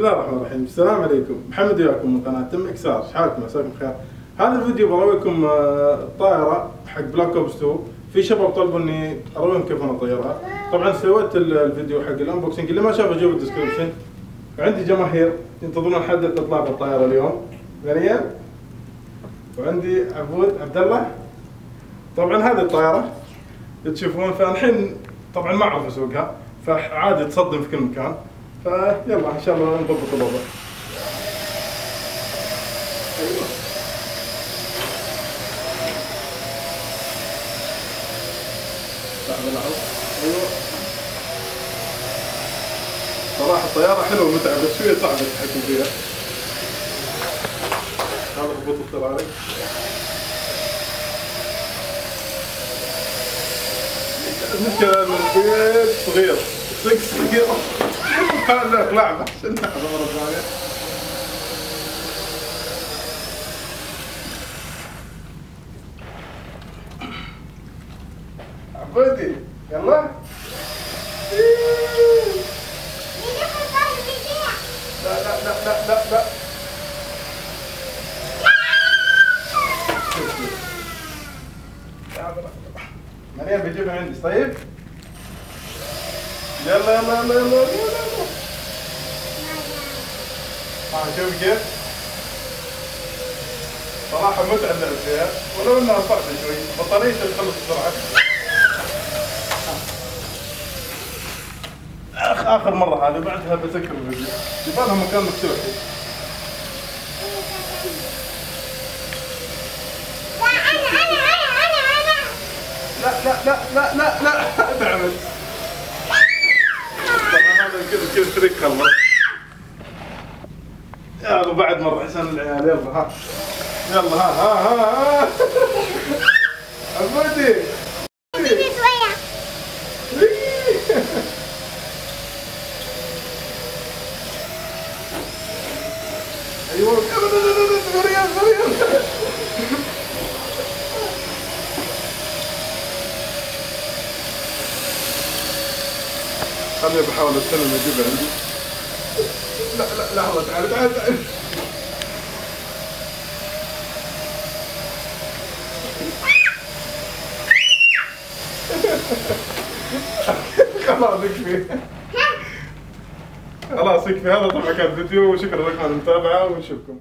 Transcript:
الله الرحمن الرحيم. السلام عليكم، محمد وياكم من قناة تم إكسار. شحالكم؟ عساكم بخير. هذا الفيديو برويكم الطائرة حق بلاك اوبس 2. في شباب طلبوا اني ارويهم كيف انا اطيرها. طبعا سويت الفيديو حق الانبوكسنج، اللي ما شافه جوا الديسكربشن. عندي جماهير ينتظرون حدث اطلاق الطائرة اليوم، مريم، وعندي عبد الله. طبعا هذه الطائرة تشوفون، فالحين طبعا ما اعرف اسوقها، فعادي تصدم في كل مكان. فيلا ان شاء الله نضبط الوضع. ايوه ايوه صراحة الطيارة حلوة ومتعبة، بس شوية صعبة التحكم فيها. هذا ربط الطيارة المشكلة ان البيت صغير، صغير هذا لعبة عشان ناخذ مرة ثانية. عبودي يلا. لا لا لا لا لا لا. مريم بجيبها عندي طيب؟ يلا يلا يلا يلا يلا. شوف كيف؟ صراحة متعب اللعب فيها، ولو انها صعبة شوي، بطاريتها تخلص بسرعة. آخر مرة هذه، بعدها بسكر الفيديو. يبغى لها مكان مفتوح. لا لا لا لا لا لا تعمل. طبعا هذا كذا تريك خلص. يلا بعد مرة عشان العيال. يلا ها يلا ها عبودي شوية. ايوه مريم مريم. خليني بحاول استلم اجيبها عندي. لا لا لحظة، تعال تعال تعال. خلاص يكفي، خلاص يكفي. هذا طبعا كان فيديو، وشكرا لكم على المتابعة ونشوفكم.